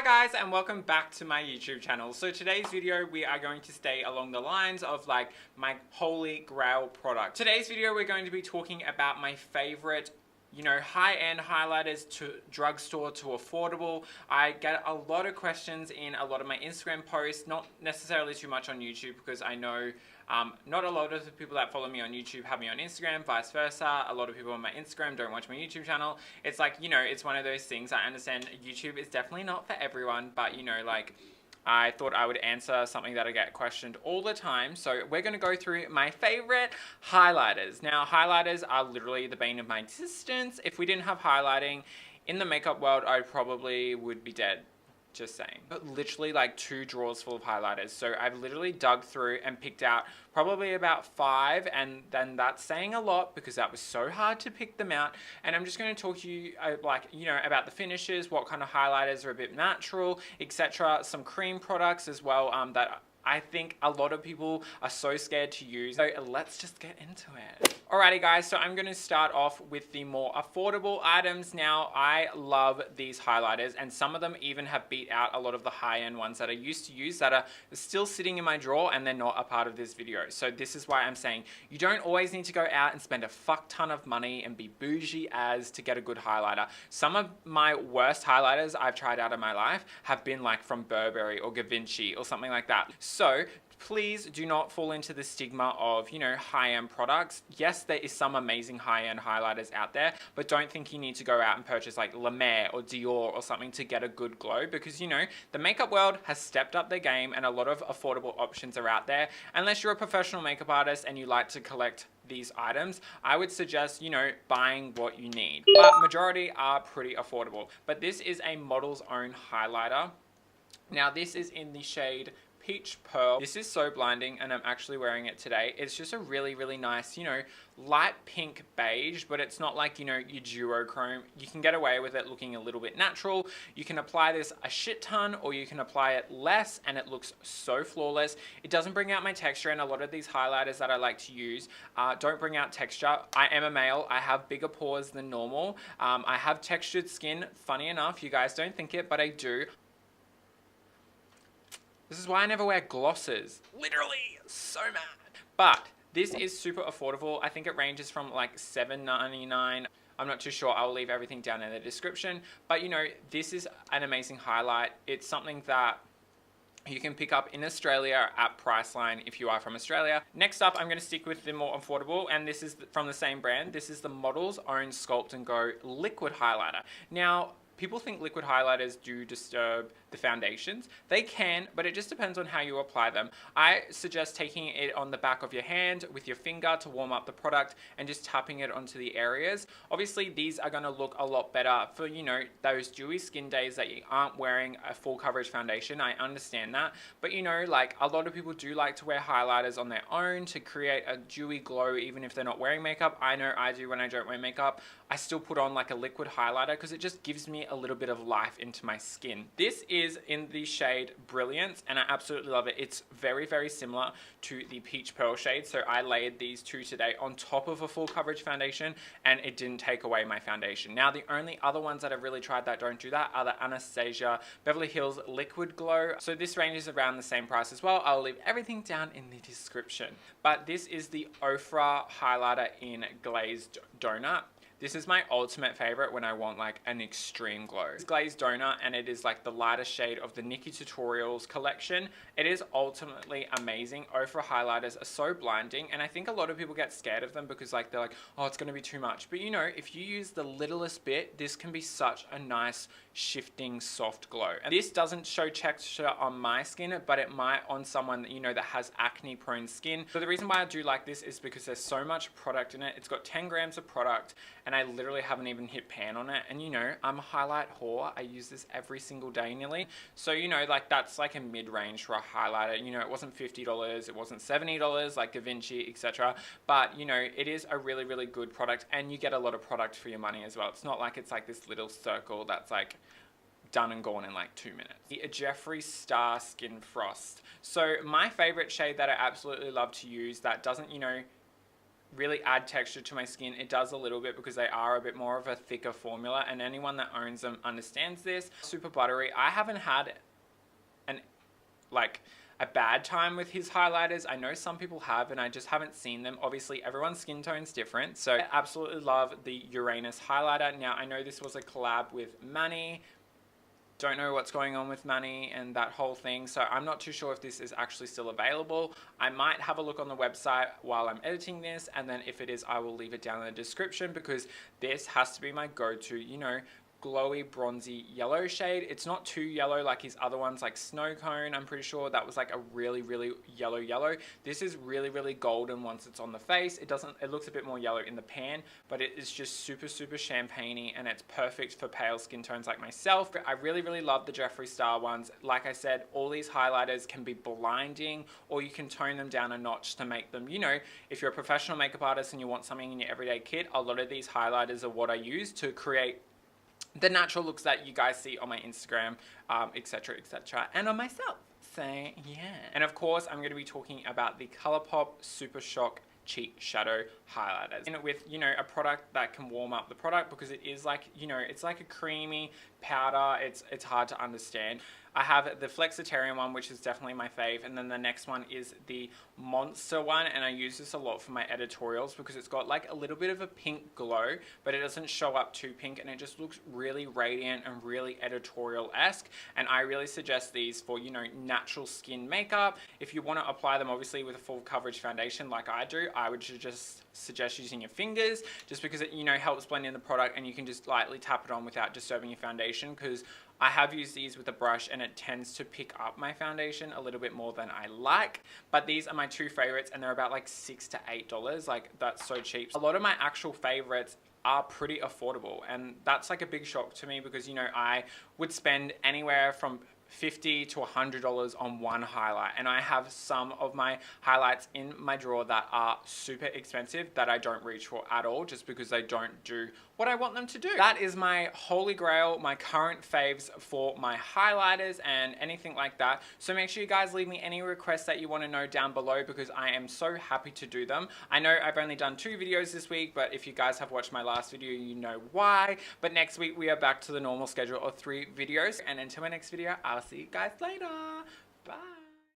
guys, and welcome back to my YouTube channel. So today's video we are going to stay along the lines of like my holy grail product. Today's video we're going to be talking about my favorite high-end highlighters to drugstore to affordable. I get a lot of questions in a lot of my Instagram posts, not necessarily too much on YouTube because I know not a lot of the people that follow me on YouTube have me on Instagram, vice versa. A lot of people on my Instagram don't watch my YouTube channel. It's like, it's one of those things. I understand YouTube is definitely not for everyone, but I thought I would answer something that I get questioned all the time. So we're going to go through my favorite highlighters. Now, highlighters are literally the bane of my existence. If we didn't have highlighting in the makeup world, I probably would be dead. Just saying. But literally like 2 drawers full of highlighters. So I've literally dug through and picked out probably about 5, and then that's saying a lot because that was so hard to pick them out. And I'm just going to talk to you about the finishes, what kind of highlighters are a bit natural, etc. Some cream products as well that I think a lot of people are so scared to use. So let's just get into it. Alrighty guys, so I'm going to start off with the more affordable items. Now, I love these highlighters, and some of them even have beat out a lot of the high-end ones that I used to use that are still sitting in my drawer and they're not a part of this video. So this is why I'm saying you don't always need to go out and spend a fuck ton of money and be bougie as to get a good highlighter. Some of my worst highlighters I've tried out in my life have been like from Burberry or Givenchy or something like that. So please do not fall into the stigma of, high-end products. Yes, there is some amazing high-end highlighters out there, but don't think you need to go out and purchase like La Mer or Dior or something to get a good glow because, the makeup world has stepped up their game and a lot of affordable options are out there. Unless you're a professional makeup artist and you like to collect these items, I would suggest, buying what you need. But majority are pretty affordable. But this is a Model's Own highlighter. Now, this is in the shade Peach Pearl. This is so blinding, and I'm actually wearing it today. It's just a really, really nice, light pink beige, but it's not like, your duochrome. You can get away with it looking a little bit natural. You can apply this a shit ton, or you can apply it less, and it looks so flawless. It doesn't bring out my texture, and a lot of these highlighters that I like to use don't bring out texture. I am a male. I have bigger pores than normal. I have textured skin. Funny enough, you guys don't think it, but I do. This is why I never wear glosses. Literally, so mad. But this is super affordable. I think it ranges from like $7.99. I'm not too sure. I'll leave everything down in the description. But this is an amazing highlight. It's something that you can pick up in Australia at Priceline if you are from Australia. Next up, I'm going to stick with the more affordable, and this is from the same brand. This is the Model's Own Sculpt and Go Liquid Highlighter. Now, people think liquid highlighters do disturb the foundations. They can, but it just depends on how you apply them. I suggest taking it on the back of your hand with your finger to warm up the product and just tapping it onto the areas. Obviously, these are going to look a lot better for, those dewy skin days that you aren't wearing a full coverage foundation. I understand that. But, like a lot of people do like to wear highlighters on their own to create a dewy glow even if they're not wearing makeup. I know I do when I don't wear makeup. I still put on like a liquid highlighter because it just gives me a little bit of life into my skin. This is in the shade Brilliance, and I absolutely love it. It's very, very similar to the Peach Pearl shade. So I layered these 2 today on top of a full coverage foundation, and it didn't take away my foundation. Now, the only other ones that I've really tried that don't do that are the Anastasia Beverly Hills Liquid Glow. So this range is around the same price as well. I'll leave everything down in the description. But this is the Ofra highlighter in Glazed Donut. This is my ultimate favorite when I want like an extreme glow. It's Glazed Donut, and it is like the lighter shade of the Nikki Tutorials collection. It is ultimately amazing. Ofra highlighters are so blinding, and I think a lot of people get scared of them because they're like, oh, it's going to be too much. But if you use the littlest bit, this can be such a nice shifting soft glow. And this doesn't show texture on my skin, but it might on someone that has acne prone skin. So the reason why I do like this is because there's so much product in it. It's got 10 grams of product, and I literally haven't even hit pan on it. And I'm a highlight whore. I use this every single day nearly. So that's like a mid-range for a highlighter. It wasn't $50, it wasn't $70 like Givenchy, etc. But it is a really, really good product, and you get a lot of product for your money as well. It's not like it's like this little circle that's like done and gone in like 2 minutes. The Jeffree Star Skin Frost. So my favorite shade that I absolutely love to use that doesn't, really add texture to my skin. It does a little bit because they are a bit more of a thicker formula, and anyone that owns them understands this. Super buttery. I haven't had an a bad time with his highlighters. I know some people have, and I just haven't seen them. Obviously, everyone's skin tone's different, so I absolutely love the Uranus highlighter. Now, I know this was a collab with Manny. Don't know what's going on with Manny and that whole thing, so I'm not too sure if this is actually still available. I might have a look on the website while I'm editing this, and then if it is, I will leave it down in the description, because this has to be my go-to, you know, glowy bronzy yellow shade. It's not too yellow like his other ones, like Snow Cone. I'm pretty sure that was like a really yellow. This is really golden once it's on the face. It looks a bit more yellow in the pan, but it is just super champagne-y, and it's perfect for pale skin tones like myself. I really love the Jeffree Star ones. Like I said, all these highlighters can be blinding, or you can tone them down a notch to make them, you know, if you're a professional makeup artist and you want something in your everyday kit, a lot of these highlighters are what I use to create the natural looks that you guys see on my Instagram, etc, and on myself. So yeah. And of course, I'm going to be talking about the ColourPop Super Shock Cheek Shadow Highlighters, and with, you know, a product that can warm up the product, because it is like, you know, it's like a creamy powder. It's hard to understand. I have the Flexitarian one, which is definitely my fave, and then the next one is the Monster one, and I use this a lot for my editorials because it's got like a little bit of a pink glow, but it doesn't show up too pink, and it just looks really radiant and really editorial-esque. And I really suggest these for, you know, natural skin makeup. If you want to apply them obviously with a full coverage foundation like I do, I would just suggest using your fingers, just because it, you know, helps blend in the product, and you can just lightly tap it on without disturbing your foundation, because I have used these with a brush and it tends to pick up my foundation a little bit more than I like. But these are my two favorites, and they're about like $6 to $8. Like, that's so cheap. A lot of my actual favorites are pretty affordable, and that's like a big shock to me, because, you know, I would spend anywhere from $50 to $100 on one highlight, and I have some of my highlights in my drawer that are super expensive that I don't reach for at all, just because they don't do what I want them to do. That is my holy grail, my current faves for my highlighters and anything like that. So make sure you guys leave me any requests that you want to know down below, because I am so happy to do them. I know I've only done 2 videos this week, but if you guys have watched my last video, you know why. But next week we are back to the normal schedule of 3 videos, and until my next video, I'll see you guys later. Bye.